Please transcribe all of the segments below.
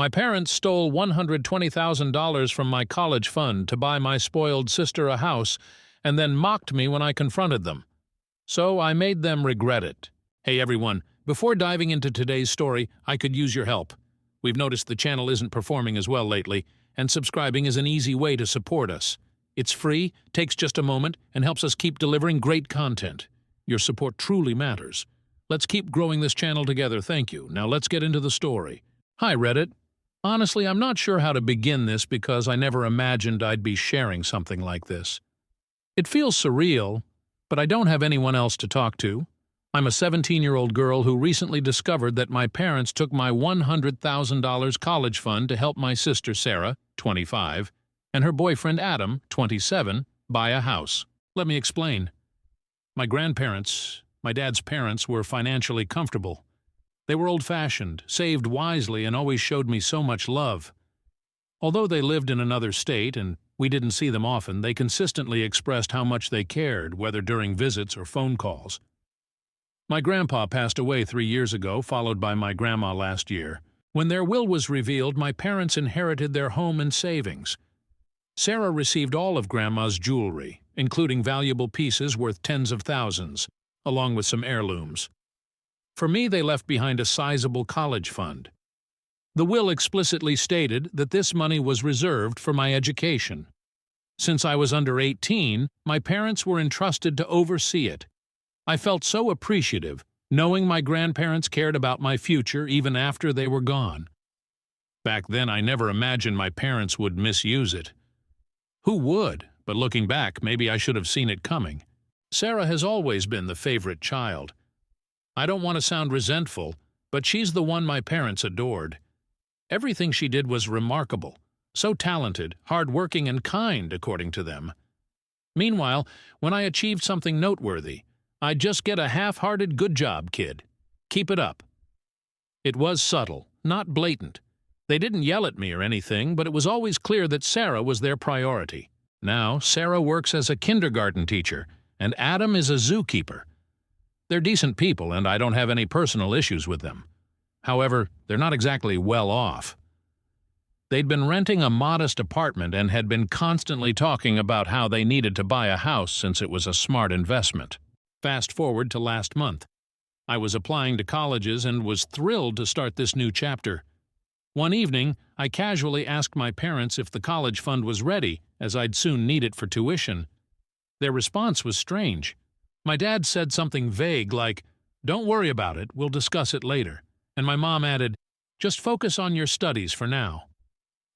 My parents stole $120,000 from my college fund to buy my spoiled sister a house and then mocked me when I confronted them. So I made them regret it. Hey everyone, before diving into today's story, I could use your help. We've noticed the channel isn't performing as well lately, and subscribing is an easy way to support us. It's free, takes just a moment, and helps us keep delivering great content. Your support truly matters. Let's keep growing this channel together, thank you. Now let's get into the story. Hi Reddit. Honestly, I'm not sure how to begin this because I never imagined I'd be sharing something like this. It feels surreal, but I don't have anyone else to talk to. I'm a 17-year-old girl who recently discovered that my parents took my $100,000 college fund to help my sister Sarah, 25, and her boyfriend Adam, 27, buy a house. Let me explain. My grandparents, my dad's parents, were financially comfortable. They were old-fashioned, saved wisely, and always showed me so much love. Although they lived in another state and we didn't see them often, they consistently expressed how much they cared, whether during visits or phone calls. My grandpa passed away 3 years ago, followed by my grandma last year. When their will was revealed, my parents inherited their home and savings. Sarah received all of Grandma's jewelry, including valuable pieces worth tens of thousands, along with some heirlooms. For me, they left behind a sizable college fund. The will explicitly stated that this money was reserved for my education. Since I was under 18, my parents were entrusted to oversee it. I felt so appreciative, knowing my grandparents cared about my future even after they were gone. Back then, I never imagined my parents would misuse it. Who would? But looking back, maybe I should have seen it coming. Sarah has always been the favorite child. I don't want to sound resentful, but she's the one my parents adored. Everything she did was remarkable, so talented, hard-working, and kind, according to them. Meanwhile, when I achieved something noteworthy, I'd just get a half-hearted good job, kid. Keep it up. It was subtle, not blatant. They didn't yell at me or anything, but it was always clear that Sarah was their priority. Now, Sarah works as a kindergarten teacher, and Adam is a zookeeper. They're decent people, and I don't have any personal issues with them. However, they're not exactly well off. They'd been renting a modest apartment and had been constantly talking about how they needed to buy a house since it was a smart investment. Fast forward to last month. I was applying to colleges and was thrilled to start this new chapter. One evening, I casually asked my parents if the college fund was ready, as I'd soon need it for tuition. Their response was strange. My dad said something vague like, "Don't worry about it, we'll discuss it later." And my mom added, "Just focus on your studies for now."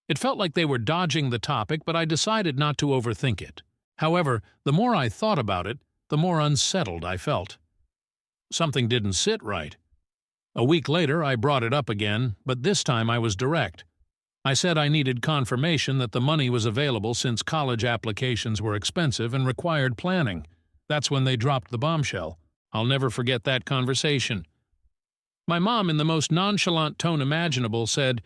It felt like they were dodging the topic, but I decided not to overthink it. However, the more I thought about it, the more unsettled I felt. Something didn't sit right. A week later, I brought it up again, but this time I was direct. I said I needed confirmation that the money was available since college applications were expensive and required planning. That's when they dropped the bombshell. I'll never forget that conversation. My mom, in the most nonchalant tone imaginable, said,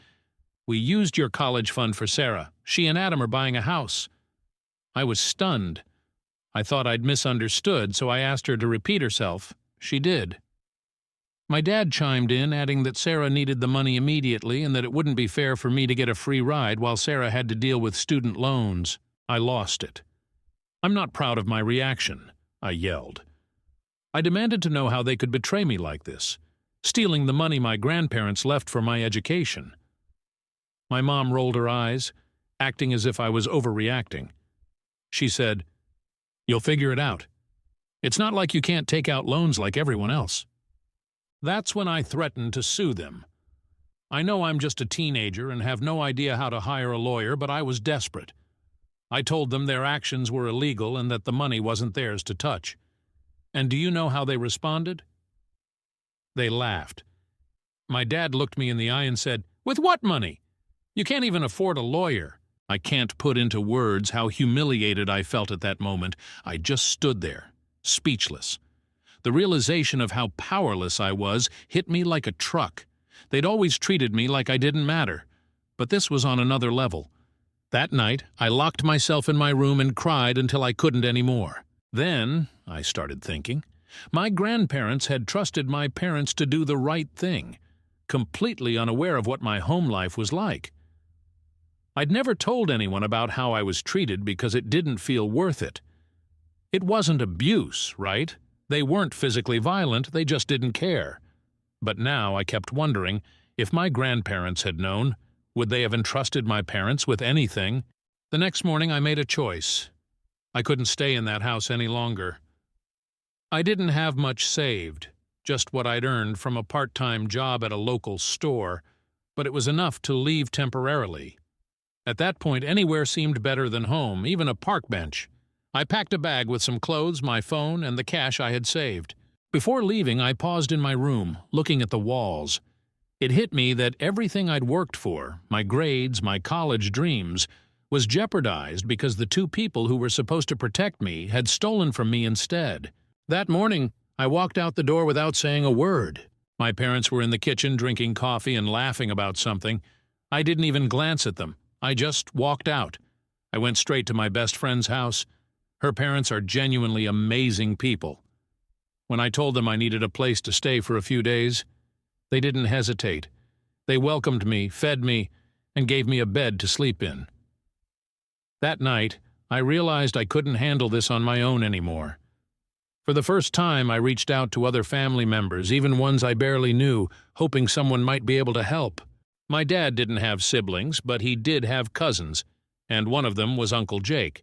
"We used your college fund for Sarah. She and Adam are buying a house." I was stunned. I thought I'd misunderstood, so I asked her to repeat herself. She did. My dad chimed in, adding that Sarah needed the money immediately and that it wouldn't be fair for me to get a free ride while Sarah had to deal with student loans. I lost it. "I'm not proud of my reaction," I yelled. I demanded to know how they could betray me like this, stealing the money my grandparents left for my education. My mom rolled her eyes, acting as if I was overreacting. She said, "You'll figure it out. It's not like you can't take out loans like everyone else." That's when I threatened to sue them. I know I'm just a teenager and have no idea how to hire a lawyer, but I was desperate. I told them their actions were illegal and that the money wasn't theirs to touch. And do you know how they responded? They laughed. My dad looked me in the eye and said, "With what money? You can't even afford a lawyer." I can't put into words how humiliated I felt at that moment. I just stood there, speechless. The realization of how powerless I was hit me like a truck. They'd always treated me like I didn't matter, but this was on another level. That night, I locked myself in my room and cried until I couldn't anymore. Then, I started thinking, my grandparents had trusted my parents to do the right thing. completely unaware of what my home life was like. I'd never told anyone about how I was treated because it didn't feel worth it. It wasn't abuse, right? They weren't physically violent, they just didn't care. But now I kept wondering, if my grandparents had known, would they have entrusted my parents with anything? The next morning I made a choice. I couldn't stay in that house any longer. I didn't have much saved, just what I'd earned from a part-time job at a local store, but it was enough to leave temporarily. At that point, anywhere seemed better than home, even a park bench. I packed a bag with some clothes, my phone, and the cash I had saved. Before leaving, I paused in my room, looking at the walls. It hit me that everything I'd worked for, my grades, my college dreams, was jeopardized because the two people who were supposed to protect me had stolen from me instead. That morning, I walked out the door without saying a word. My parents were in the kitchen drinking coffee and laughing about something. I didn't even glance at them. I just walked out. I went straight to my best friend's house. Her parents are genuinely amazing people. When I told them I needed a place to stay for a few days, they didn't hesitate. They welcomed me, fed me, and gave me a bed to sleep in. That night, I realized I couldn't handle this on my own anymore. For the first time, I reached out to other family members, even ones I barely knew, hoping someone might be able to help. My dad didn't have siblings, but he did have cousins, and one of them was Uncle Jake.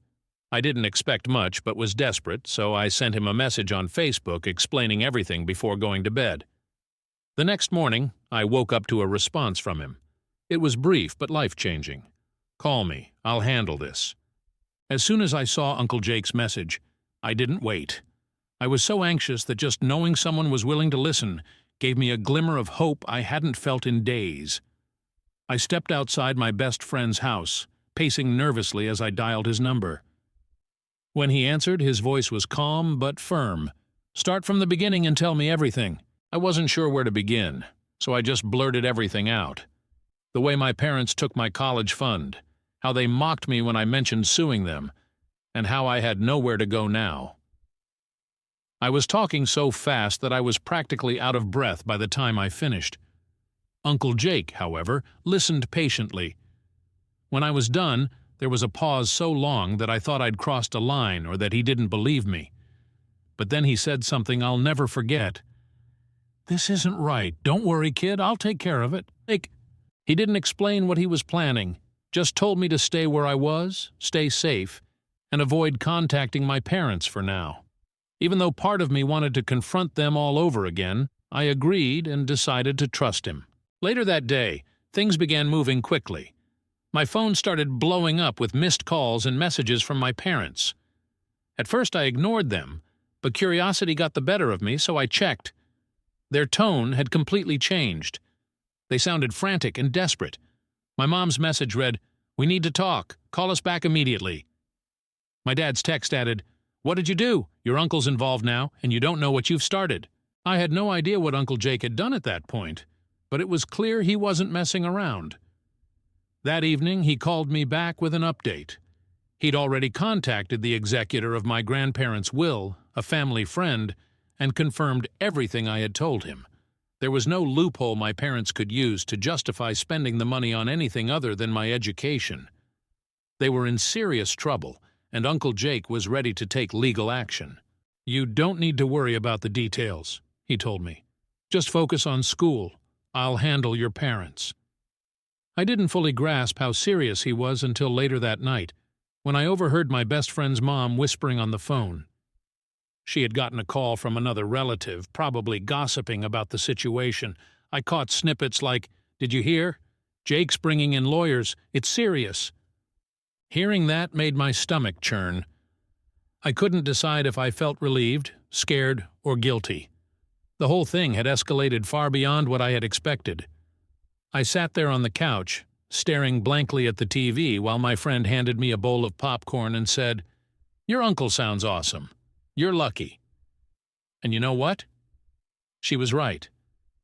I didn't expect much, but was desperate, so I sent him a message on Facebook explaining everything before going to bed. The next morning, I woke up to a response from him. It was brief but life-changing. "Call me. I'll handle this." As soon as I saw Uncle Jake's message, I didn't wait. I was so anxious that just knowing someone was willing to listen gave me a glimmer of hope I hadn't felt in days. I stepped outside my best friend's house, pacing nervously as I dialed his number. When he answered, his voice was calm but firm. "Start from the beginning and tell me everything." I wasn't sure where to begin, so I just blurted everything out. The way my parents took my college fund, how they mocked me when I mentioned suing them, and how I had nowhere to go now. I was talking so fast that I was practically out of breath by the time I finished. Uncle Jake, however, listened patiently. When I was done, there was a pause so long that I thought I'd crossed a line or that he didn't believe me. But then he said something I'll never forget. "This isn't right. Don't worry, kid. I'll take care of it." He didn't explain what he was planning, just told me to stay where I was, stay safe, and avoid contacting my parents for now. Even though part of me wanted to confront them all over again, I agreed and decided to trust him. Later that day, things began moving quickly. My phone started blowing up with missed calls and messages from my parents. At first I ignored them, but curiosity got the better of me, so I checked. Their tone had completely changed. They sounded frantic and desperate. My mom's message read, "We need to talk. Call us back immediately." My dad's text added, "What did you do? Your uncle's involved now, and you don't know what you've started." I had no idea what Uncle Jake had done at that point, but it was clear he wasn't messing around. That evening, he called me back with an update. He'd already contacted the executor of my grandparents' will, a family friend, and confirmed everything I had told him. There was no loophole my parents could use to justify spending the money on anything other than my education. They were in serious trouble, and Uncle Jake was ready to take legal action. "You don't need to worry about the details," he told me. "Just focus on school. I'll handle your parents." I didn't fully grasp how serious he was until later that night, when I overheard my best friend's mom whispering on the phone. She had gotten a call from another relative, probably gossiping about the situation. I caught snippets like, "Did you hear? Jake's bringing in lawyers. It's serious." Hearing that made my stomach churn. I couldn't decide if I felt relieved, scared, or guilty. The whole thing had escalated far beyond what I had expected. I sat there on the couch, staring blankly at the TV while my friend handed me a bowl of popcorn and said, "Your uncle sounds awesome. You're lucky." And you know what? She was right.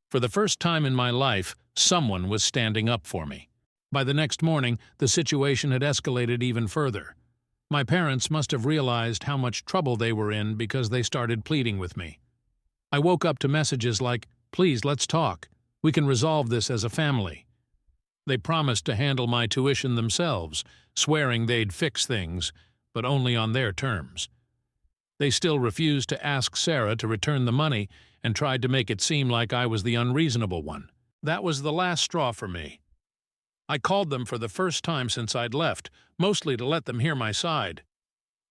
For the first time in my life, someone was standing up for me. By the next morning, the situation had escalated even further. My parents must have realized how much trouble they were in because they started pleading with me. I woke up to messages like, "Please, let's talk. We can resolve this as a family. They promised to handle my tuition themselves, swearing they'd fix things, but only on their terms. They still refused to ask Sarah to return the money and tried to make it seem like I was the unreasonable one. That was the last straw for me. I called them for the first time since I'd left, mostly to let them hear my side.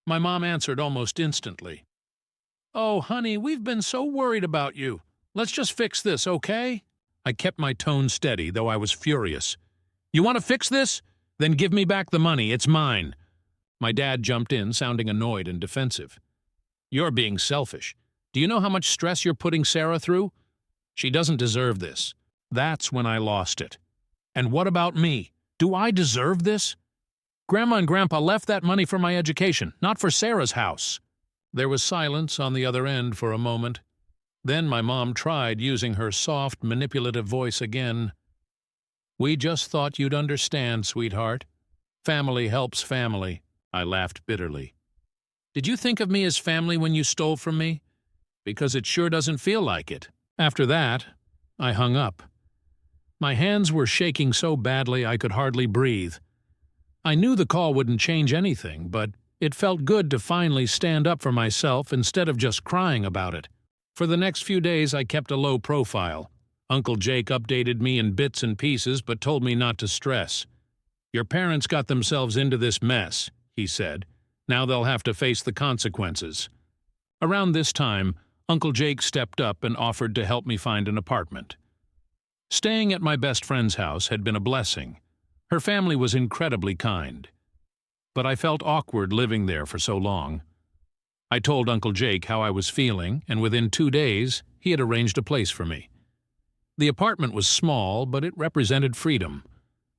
My mom answered almost instantly. "Oh, honey, we've been so worried about you. Let's just fix this, okay?" I kept my tone steady, though I was furious. "You want to fix this? Then give me back the money. It's mine." My dad jumped in, sounding annoyed and defensive. "You're being selfish. Do you know how much stress you're putting Sarah through? She doesn't deserve this." That's when I lost it. And what about me? Do I deserve this? Grandma and Grandpa left that money for my education, not for Sarah's house. There was silence on the other end for a moment. Then my mom tried using her soft, manipulative voice again. "We just thought you'd understand, sweetheart. Family helps family." I laughed bitterly. "Did you think of me as family when you stole from me? Because it sure doesn't feel like it." After that, I hung up. My hands were shaking so badly I could hardly breathe. I knew the call wouldn't change anything, but it felt good to finally stand up for myself instead of just crying about it. For the next few days I kept a low profile. Uncle Jake updated me in bits and pieces but told me not to stress. "Your parents got themselves into this mess," he said. "Now they'll have to face the consequences." Around this time, Uncle Jake stepped up and offered to help me find an apartment. Staying at my best friend's house had been a blessing. Her family was incredibly kind. But I felt awkward living there for so long. I told Uncle Jake how I was feeling, and within 2 days, he had arranged a place for me. The apartment was small, but it represented freedom.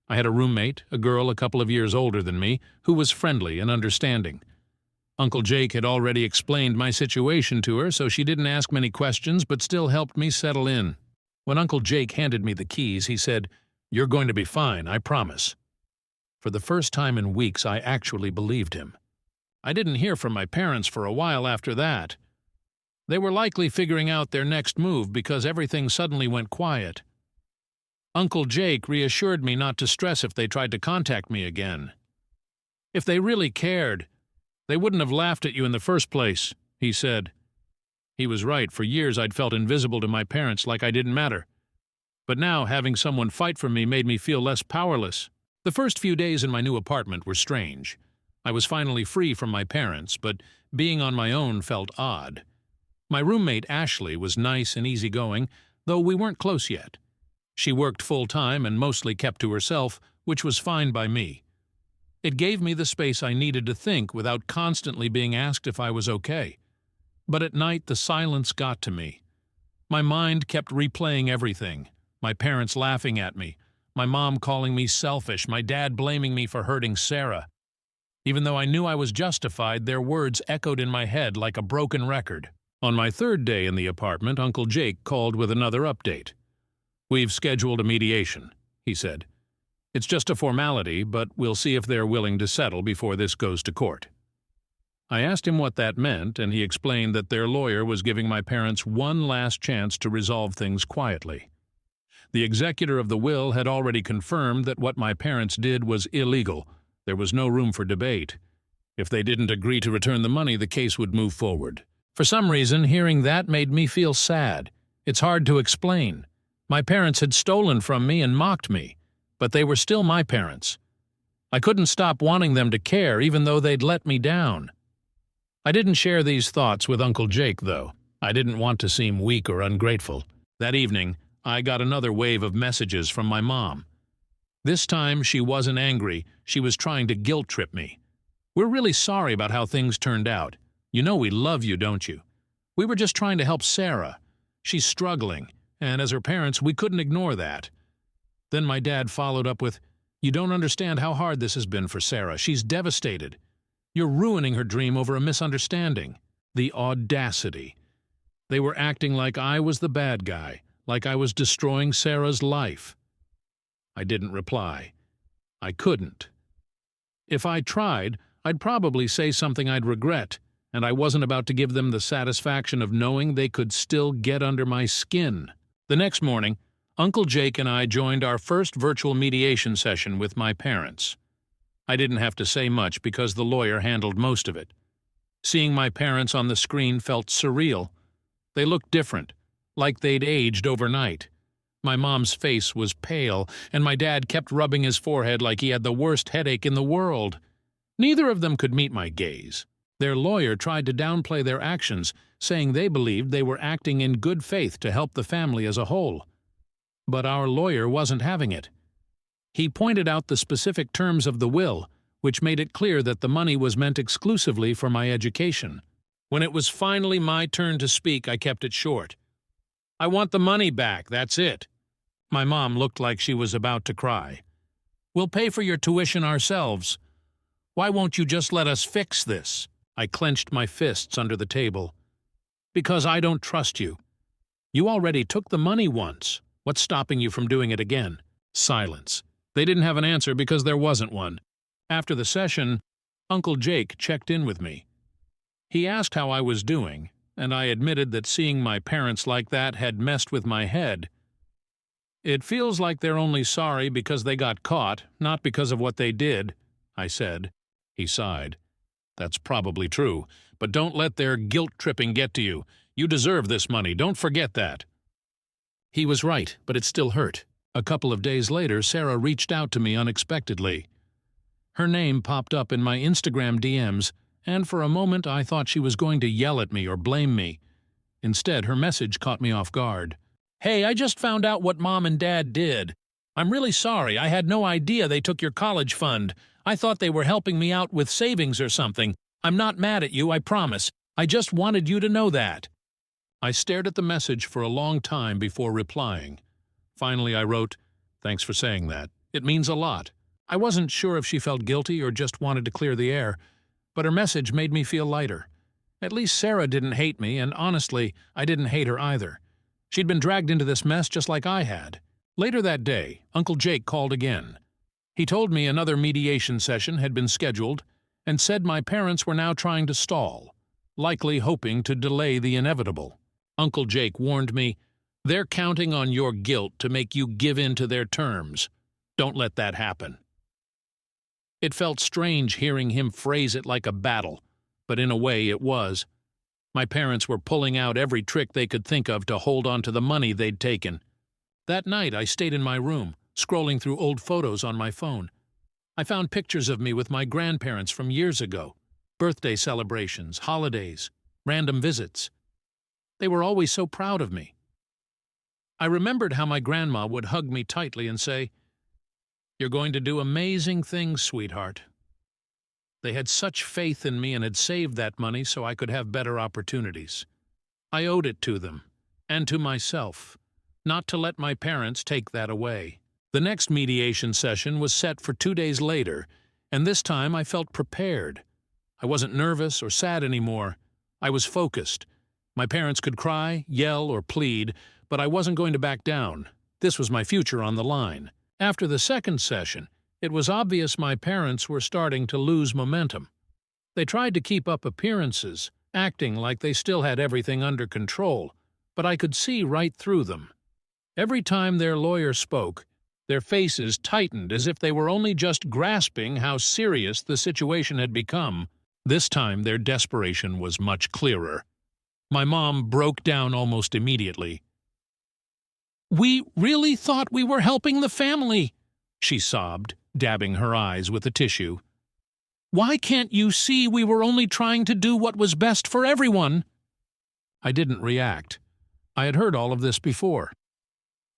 I had a roommate, a girl a couple of years older than me, who was friendly and understanding. Uncle Jake had already explained my situation to her, so she didn't ask many questions but still helped me settle in. When Uncle Jake handed me the keys, he said, "You're going to be fine, I promise." For the first time in weeks, I actually believed him. I didn't hear from my parents for a while after that. They were likely figuring out their next move because everything suddenly went quiet. Uncle Jake reassured me not to stress if they tried to contact me again. "If they really cared, they wouldn't have laughed at you in the first place," he said. He was right. For years I'd felt invisible to my parents, like I didn't matter. But now having someone fight for me made me feel less powerless. The first few days in my new apartment were strange. I was finally free from my parents, but being on my own felt odd. My roommate Ashley was nice and easygoing, though we weren't close yet. She worked full-time and mostly kept to herself, which was fine by me. It gave me the space I needed to think without constantly being asked if I was okay. But at night the silence got to me. My mind kept replaying everything. My parents laughing at me, my mom calling me selfish, my dad blaming me for hurting Sarah. Even though I knew I was justified, their words echoed in my head like a broken record. On my 3rd day in the apartment, Uncle Jake called with another update. "We've scheduled a mediation," he said. "It's just a formality, but we'll see if they're willing to settle before this goes to court." I asked him what that meant, and he explained that their lawyer was giving my parents one last chance to resolve things quietly. The executor of the will had already confirmed that what my parents did was illegal. There was no room for debate. If they didn't agree to return the money, the case would move forward. For some reason, hearing that made me feel sad. It's hard to explain. My parents had stolen from me and mocked me, but they were still my parents. I couldn't stop wanting them to care, even though they'd let me down. I didn't share these thoughts with Uncle Jake, though. I didn't want to seem weak or ungrateful. That evening, I got another wave of messages from my mom. This time, she wasn't angry. She was trying to guilt-trip me. "We're really sorry about how things turned out. You know we love you, don't you? We were just trying to help Sarah. She's struggling, and as her parents, we couldn't ignore that." Then my dad followed up with, "You don't understand how hard this has been for Sarah. She's devastated. You're ruining her dream over a misunderstanding." The audacity. They were acting like I was the bad guy, like I was destroying Sarah's life. I didn't reply. I couldn't. If I tried, I'd probably say something I'd regret, and I wasn't about to give them the satisfaction of knowing they could still get under my skin. The next morning, Uncle Jake and I joined our first virtual mediation session with my parents. I didn't have to say much because the lawyer handled most of it. Seeing my parents on the screen felt surreal. They looked different, like they'd aged overnight. My mom's face was pale, and my dad kept rubbing his forehead like he had the worst headache in the world. Neither of them could meet my gaze. Their lawyer tried to downplay their actions, saying they believed they were acting in good faith to help the family as a whole. But our lawyer wasn't having it. He pointed out the specific terms of the will, which made it clear that the money was meant exclusively for my education. When it was finally my turn to speak, I kept it short. "I want the money back, that's it." My mom looked like she was about to cry. "We'll pay for your tuition ourselves. Why won't you just let us fix this?" I clenched my fists under the table. "Because I don't trust you. You already took the money once. What's stopping you from doing it again?" Silence. They didn't have an answer because there wasn't one. After the session, Uncle Jake checked in with me. He asked how I was doing, and I admitted that seeing my parents like that had messed with my head. "It feels like they're only sorry because they got caught, not because of what they did," I said. He sighed. "That's probably true, but don't let their guilt-tripping get to you. You deserve this money, don't forget that." He was right, but it still hurt. A couple of days later, Sarah reached out to me unexpectedly. Her name popped up in my Instagram DMs, and for a moment I thought she was going to yell at me or blame me. Instead, her message caught me off guard. "Hey, I just found out what Mom and Dad did. I'm really sorry. I had no idea they took your college fund. I thought they were helping me out with savings or something. I'm not mad at you, I promise. I just wanted you to know that." I stared at the message for a long time before replying. Finally, I wrote, "Thanks for saying that. It means a lot." I wasn't sure if she felt guilty or just wanted to clear the air, but her message made me feel lighter. At least Sarah didn't hate me, and honestly, I didn't hate her either. She'd been dragged into this mess just like I had. Later that day, Uncle Jake called again. He told me another mediation session had been scheduled and said my parents were now trying to stall, likely hoping to delay the inevitable. Uncle Jake warned me, "They're counting on your guilt to make you give in to their terms. Don't let that happen." It felt strange hearing him phrase it like a battle, but in a way it was. My parents were pulling out every trick they could think of to hold on to the money they'd taken. That night I stayed in my room, scrolling through old photos on my phone. I found pictures of me with my grandparents from years ago, birthday celebrations, holidays, random visits. They were always so proud of me. I remembered how my grandma would hug me tightly and say, "You're going to do amazing things, sweetheart." They had such faith in me and had saved that money so I could have better opportunities. I owed it to them, and to myself, not to let my parents take that away. The next mediation session was set for 2 days later, and this time I felt prepared. I wasn't nervous or sad anymore. I was focused. My parents could cry, yell, or plead, but I wasn't going to back down. This was my future on the line. After the second session, it was obvious my parents were starting to lose momentum. They tried to keep up appearances, acting like they still had everything under control, but I could see right through them. Every time their lawyer spoke, their faces tightened as if they were only just grasping how serious the situation had become. This time their desperation was much clearer. My mom broke down almost immediately. "We really thought we were helping the family," she sobbed, dabbing her eyes with a tissue. "Why can't you see we were only trying to do what was best for everyone?" I didn't react. I had heard all of this before.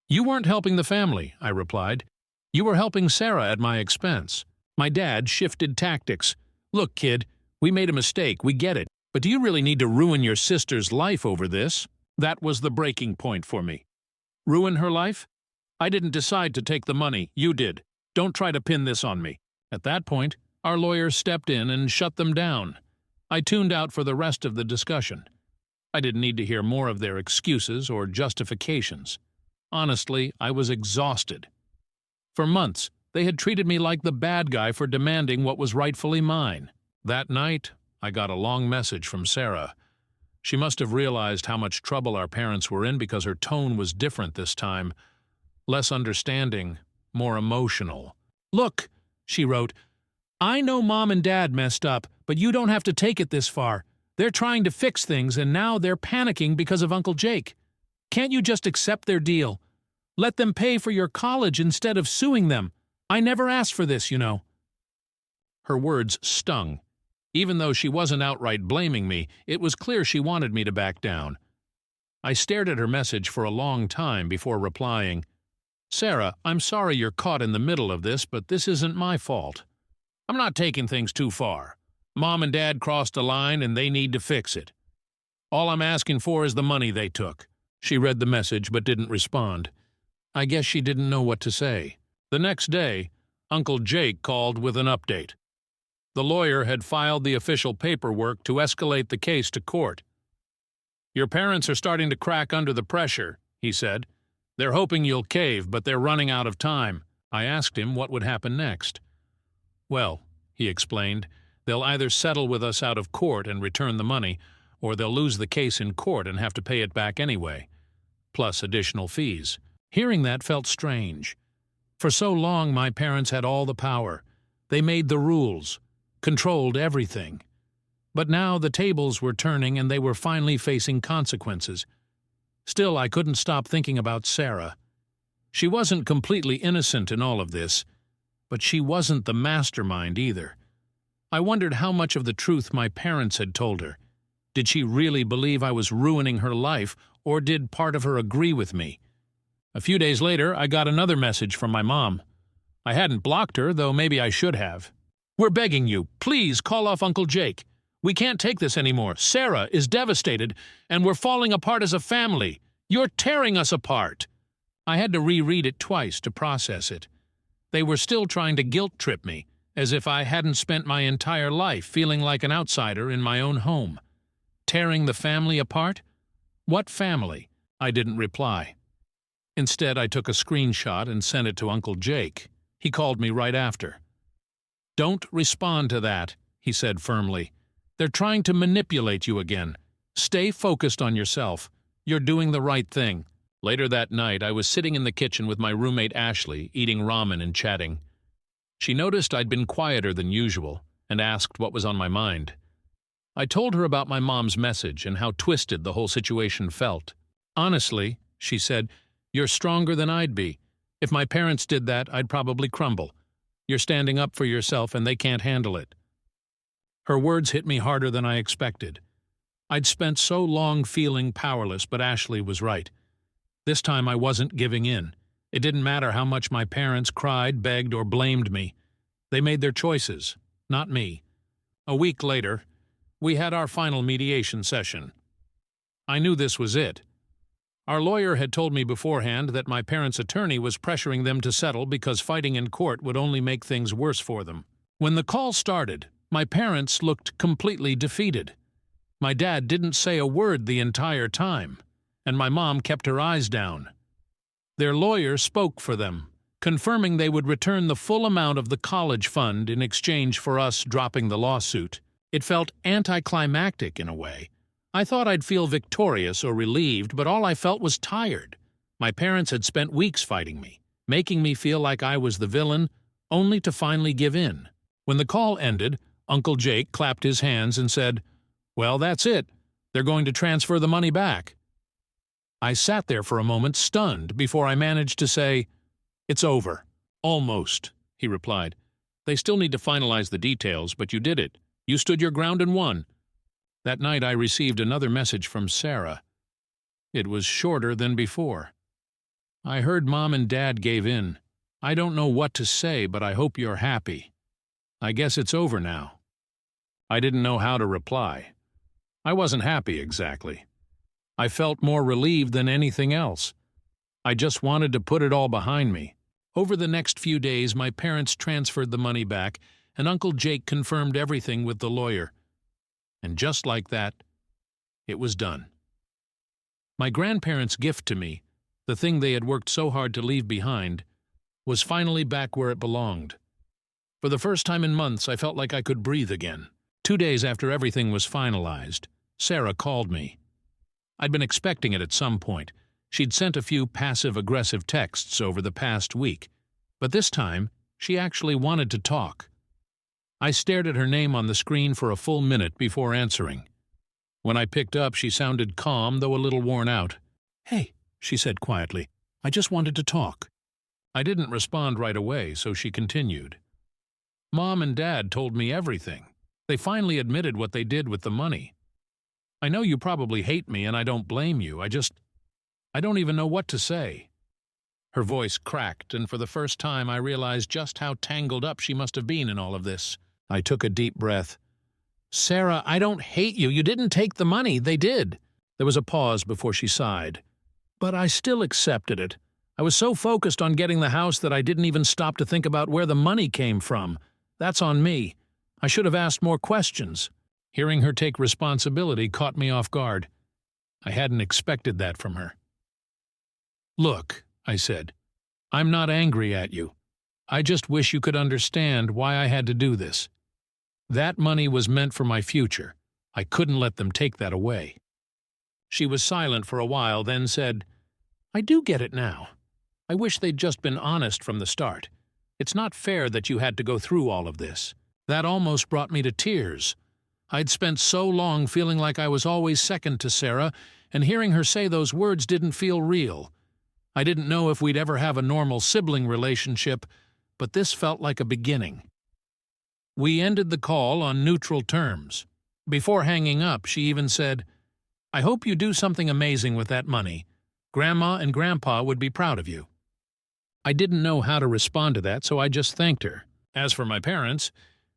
"You weren't helping the family," I replied. "You were helping Sarah at my expense." My dad shifted tactics. "Look, kid, we made a mistake, we get it, but do you really need to ruin your sister's life over this?" That was the breaking point for me. Ruin her life? I didn't decide to take the money, you did. Don't try to pin this on me. At that point, our lawyer stepped in and shut them down. I tuned out for the rest of the discussion. I didn't need to hear more of their excuses or justifications. Honestly, I was exhausted. For months, they had treated me like the bad guy for demanding what was rightfully mine. That night, I got a long message from Sarah. She must have realized how much trouble our parents were in because her tone was different this time. less understanding, more emotional. "Look," she wrote, "I know Mom and Dad messed up, but you don't have to take it this far. They're trying to fix things, and now they're panicking because of Uncle Jake. Can't you just accept their deal? Let them pay for your college instead of suing them. I never asked for this, you know." Her words stung. Even though she wasn't outright blaming me, it was clear she wanted me to back down. I stared at her message for a long time before replying, "Sarah, I'm sorry you're caught in the middle of this, but this isn't my fault. I'm not taking things too far. Mom and Dad crossed a line and they need to fix it. All I'm asking for is the money they took." She read the message but didn't respond. I guess she didn't know what to say. The next day, Uncle Jake called with an update. The lawyer had filed the official paperwork to escalate the case to court. "Your parents are starting to crack under the pressure," he said. "They're hoping you'll cave, but they're running out of time." I asked him what would happen next. "Well," he explained, "they'll either settle with us out of court and return the money, or they'll lose the case in court and have to pay it back anyway, plus additional fees." Hearing that felt strange. For so long my parents had all the power. They made the rules, controlled everything. But now the tables were turning and they were finally facing consequences. Still, I couldn't stop thinking about Sarah. She wasn't completely innocent in all of this, but she wasn't the mastermind either. I wondered how much of the truth my parents had told her. Did she really believe I was ruining her life, or did part of her agree with me? A few days later, I got another message from my mom. I hadn't blocked her, though maybe I should have. "We're begging you, please call off Uncle Jake. We can't take this anymore. Sarah is devastated, and we're falling apart as a family. You're tearing us apart." I had to reread it twice to process it. They were still trying to guilt-trip me, as if I hadn't spent my entire life feeling like an outsider in my own home. Tearing the family apart? What family? I didn't reply. Instead, I took a screenshot and sent it to Uncle Jake. He called me right after. "Don't respond to that," he said firmly. "They're trying to manipulate you again. Stay focused on yourself. You're doing the right thing." Later that night, I was sitting in the kitchen with my roommate Ashley, eating ramen and chatting. She noticed I'd been quieter than usual and asked what was on my mind. I told her about my mom's message and how twisted the whole situation felt. "Honestly," she said, "you're stronger than I'd be. If my parents did that, I'd probably crumble. You're standing up for yourself and they can't handle it." Her words hit me harder than I expected. I'd spent so long feeling powerless, but Ashley was right. This time I wasn't giving in. It didn't matter how much my parents cried, begged, or blamed me. They made their choices, not me. A week later, we had our final mediation session. I knew this was it. Our lawyer had told me beforehand that my parents' attorney was pressuring them to settle because fighting in court would only make things worse for them. When the call started, my parents looked completely defeated. My dad didn't say a word the entire time, and my mom kept her eyes down. Their lawyer spoke for them, confirming they would return the full amount of the college fund in exchange for us dropping the lawsuit. It felt anticlimactic in a way. I thought I'd feel victorious or relieved, but all I felt was tired. My parents had spent weeks fighting me, making me feel like I was the villain, only to finally give in. When the call ended, Uncle Jake clapped his hands and said, "Well, that's it. They're going to transfer the money back." I sat there for a moment, stunned, before I managed to say, "It's over." "Almost," he replied. "They still need to finalize the details, but you did it. You stood your ground and won." That night I received another message from Sarah. It was shorter than before. "I heard Mom and Dad gave in. I don't know what to say, but I hope you're happy. I guess it's over now." I didn't know how to reply. I wasn't happy exactly. I felt more relieved than anything else. I just wanted to put it all behind me. Over the next few days, my parents transferred the money back, and Uncle Jake confirmed everything with the lawyer. And just like that, it was done. My grandparents' gift to me, the thing they had worked so hard to leave behind, was finally back where it belonged. For the first time in months, I felt like I could breathe again. 2 days after everything was finalized, Sarah called me. I'd been expecting it at some point. She'd sent a few passive-aggressive texts over the past week, but this time she actually wanted to talk. I stared at her name on the screen for a full minute before answering. When I picked up, she sounded calm, though a little worn out. "Hey," she said quietly, "I just wanted to talk." I didn't respond right away, so she continued. "Mom and Dad told me everything. They finally admitted what they did with the money. I know you probably hate me, and I don't blame you. I don't even know what to say." Her voice cracked, and for the first time I realized just how tangled up she must have been in all of this. I took a deep breath. "Sarah, I don't hate you. You didn't take the money. They did." There was a pause before she sighed. "But I still accepted it. I was so focused on getting the house that I didn't even stop to think about where the money came from. That's on me. I should have asked more questions." Hearing her take responsibility caught me off guard. I hadn't expected that from her. "Look," I said, "I'm not angry at you. I just wish you could understand why I had to do this. That money was meant for my future. I couldn't let them take that away." She was silent for a while, then said, "I do get it now. I wish they'd just been honest from the start. It's not fair that you had to go through all of this." That almost brought me to tears. I'd spent so long feeling like I was always second to Sarah, and hearing her say those words didn't feel real. I didn't know if we'd ever have a normal sibling relationship, but this felt like a beginning. We ended the call on neutral terms. Before hanging up, she even said, "I hope you do something amazing with that money. Grandma and Grandpa would be proud of you." I didn't know how to respond to that, so I just thanked her. As for my parents,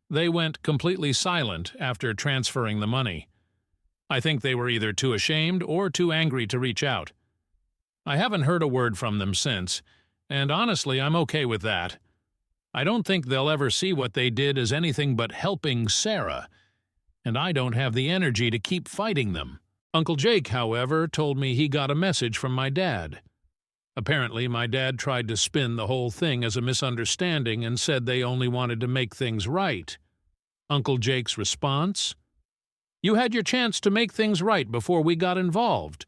they went completely silent after transferring the money. I think they were either too ashamed or too angry to reach out. I haven't heard a word from them since, and honestly, I'm okay with that. I don't think they'll ever see what they did as anything but helping Sarah, and I don't have the energy to keep fighting them. Uncle Jake, however, told me he got a message from my dad. Apparently, my dad tried to spin the whole thing as a misunderstanding and said they only wanted to make things right. Uncle Jake's response? "You had your chance to make things right before we got involved.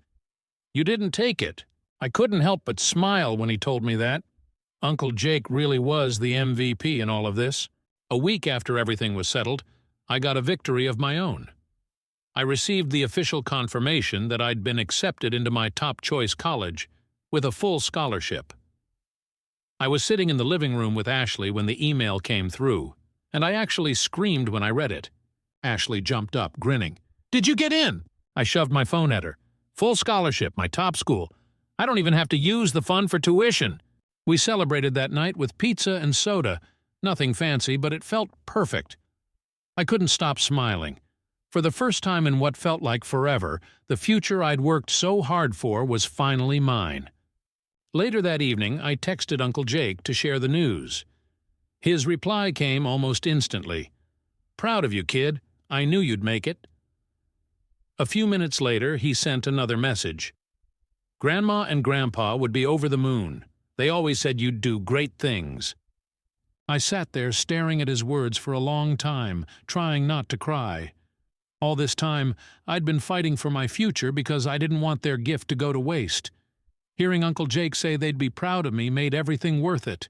You didn't take it." I couldn't help but smile when he told me that. Uncle Jake really was the MVP in all of this. A week after everything was settled, I got a victory of my own. I received the official confirmation that I'd been accepted into my top-choice college, with a full scholarship. I was sitting in the living room with Ashley when the email came through, and I actually screamed when I read it. Ashley jumped up, grinning. "Did you get in?" I shoved my phone at her. "Full scholarship, my top school. I don't even have to use the fund for tuition." We celebrated that night with pizza and soda. Nothing fancy, but it felt perfect. I couldn't stop smiling. For the first time in what felt like forever, the future I'd worked so hard for was finally mine. Later that evening, I texted Uncle Jake to share the news. His reply came almost instantly. "Proud of you, kid. I knew you'd make it." A few minutes later, he sent another message. "Grandma and Grandpa would be over the moon. They always said you'd do great things." I sat there staring at his words for a long time, trying not to cry. All this time, I'd been fighting for my future because I didn't want their gift to go to waste. Hearing Uncle Jake say they'd be proud of me made everything worth it.